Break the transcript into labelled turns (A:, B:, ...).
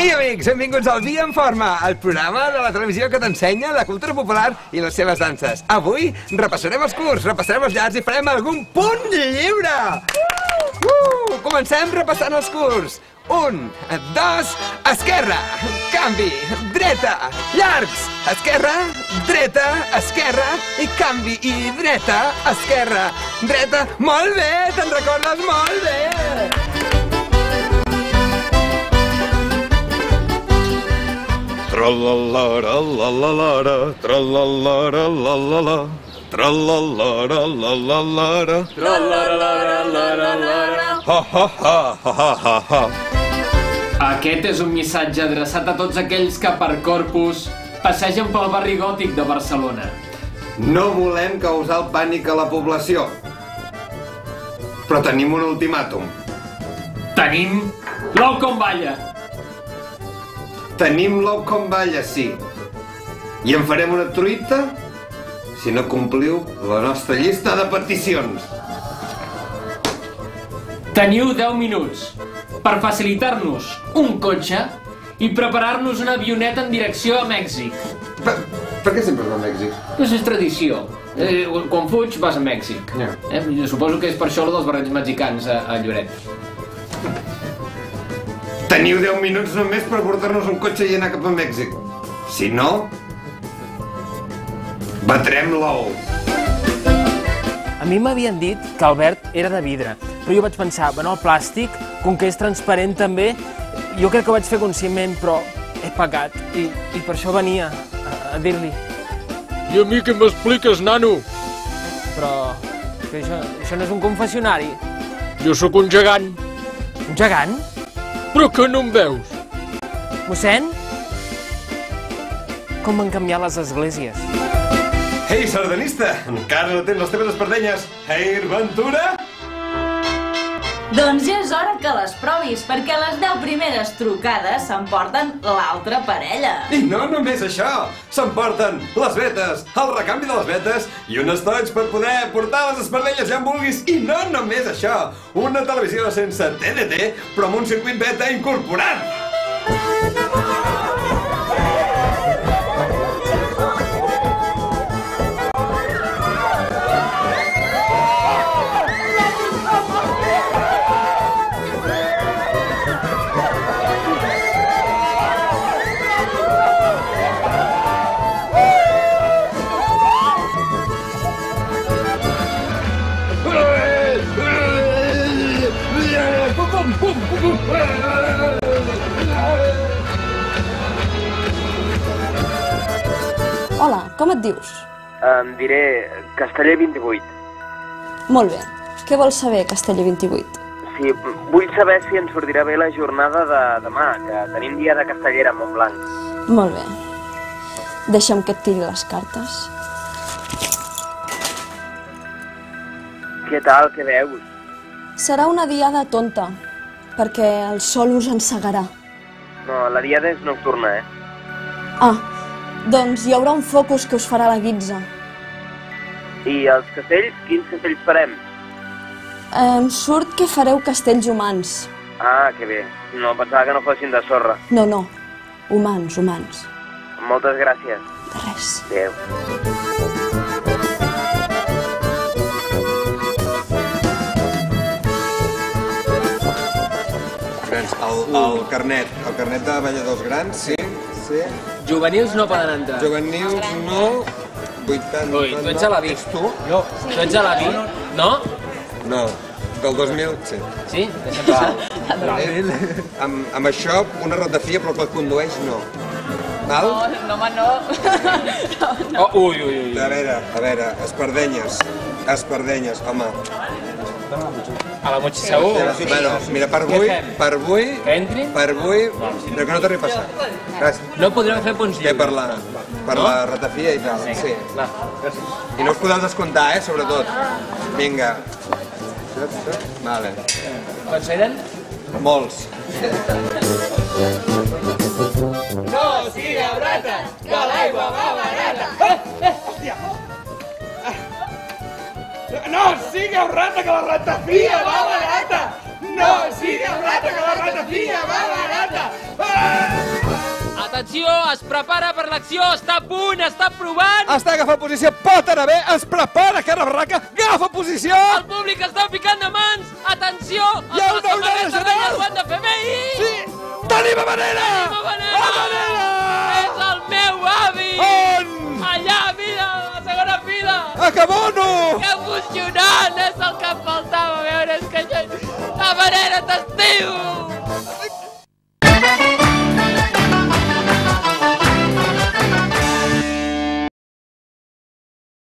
A: Ei, amics, benvinguts al Dia en Forma, el programa de la televisió que t'ensenya la cultura popular i les seves danses. Avui repassarem els curts, repassarem els llars i farem algun punt lliure! Comencem repassant els curts. 1, 2, esquerra, canvi, dreta, llargs, esquerra, dreta, esquerra, i canvi, i dreta, esquerra, dreta. Molt bé, te'n recordes molt bé!
B: Tra-la-la-la-la-la-la, tra-la-la-la-la-la-la, tra-la-la-la-la-la-la, tra-la-la-la-la-la-la, ha-ha-ha-ha-ha-ha.
C: Aquest és un missatge adreçat a tots aquells que per Corpus passegen pel barri gòtic de Barcelona.
A: No volem causar el pànic a la població, però tenim un ultimàtum.
C: Tenim l'ou com balla.
A: Tenim l'ou com balla, sí. I en farem una truita si no compliu la nostra llista de peticions.
C: Teniu 10 minuts per facilitar-nos un cotxe i preparar-nos una avioneta en direcció a Mèxic.
A: Per què sempre va a Mèxic?
C: Doncs és tradició. Quan fuig vas a Mèxic. Suposo que és per això lo dels barrets mexicans a Lloret.
A: Teniu 10 minuts només per portar-nos un cotxe i anar cap a Mèxic. Si no, batrem l'ou.
D: A mi m'havien dit que el verd era de vidre, però jo vaig pensar, bueno, el plàstic, com que és transparent també, jo crec que ho vaig fer conscientment, però he pecat, i per això venia a dir-li.
E: I a mi què m'expliques, nano?
D: Però que això no és un confessionari.
E: Jo sóc un gegant.
D: Un gegant?
E: Però que no em veus?
D: Mossèn? Com van canviar les esglésies?
A: Ei, sardanista! Encara no tens les teves espardenyes. Air Ventura?
F: Doncs ja és hora que les provis, perquè les 10 primeres trucades s'emporten l'altra parella.
A: I no només això! S'emporten les vetes, el recanvi de les vetes i un estoig per poder portar les espardenyes ja en vulguis. I no només això! Una televisió sense TDT, però amb un circuit beta incorporat!
G: Hola, com et dius?
H: Em diré Casteller 28.
G: Molt bé. Què vols saber, Casteller 28?
H: Sí, vull saber si ens sortirà bé la jornada de demà, que tenim dia de castellera a Montblanc.
G: Molt bé. Deixa'm que et tiri les cartes.
H: Què tal, què veus?
G: Serà una diada tonta, perquè el sol us encegarà.
H: No, la diada és nocturna,
G: Ah, doncs hi haurà un focus que us farà la guitza.
H: I els castells? Quins castells farem?
G: Em surt que fareu castells humans.
H: Ah, que bé. No, pensava que no fossin de sorra.
G: No, no. Humans, humans.
H: Moltes gràcies.
G: De res.
H: Adéu.
A: El carnet de balladors grans, sí.
D: Juvenils no poden entrar.
A: Juvenils no, 80...
D: Ui, tu ets a la VIC.
A: Tu? Jo.
D: Tu ets a la VIC? No?
A: No, del 2000, sí.
D: Sí? Deixa'm passar.
A: Amb això, una ratafia, però que el condueix no. Val?
F: No, home, no.
D: Oh, ui.
A: A veure, espardenyes, home.
D: A la Mochi segur?
A: Bueno, mira, per avui...
D: Que entri?
A: Per avui, però que no t'arribi a passar. Gràcies.
D: No podrem fer punts lliures.
A: Per la ratafia i tal, sí.
D: Va, gràcies.
A: I no us podeu descomptar, sobretot. Vinga. Vale.
D: Quants eren?
A: Molts.
I: No sigueu rates, que l'aigua va barata. Hòstia! No sigueu rata, que la ratafia va barata! No sigueu rata, que la ratafia va barata!
J: Atenció, es prepara per l'acció, està a punt, està provant.
I: Està agafant posició, pot anar bé, es prepara, cara barraca, agafa posició.
J: El públic està ficant de mans. Atenció,
I: hi ha una onada general.
J: Ho han de fer bé.
I: Sí, tenim a Manera.
J: És el meu avi.
I: On?
J: Allà, mira, a la segona fila.
I: A Cabono.
J: Que emocionant, és el cap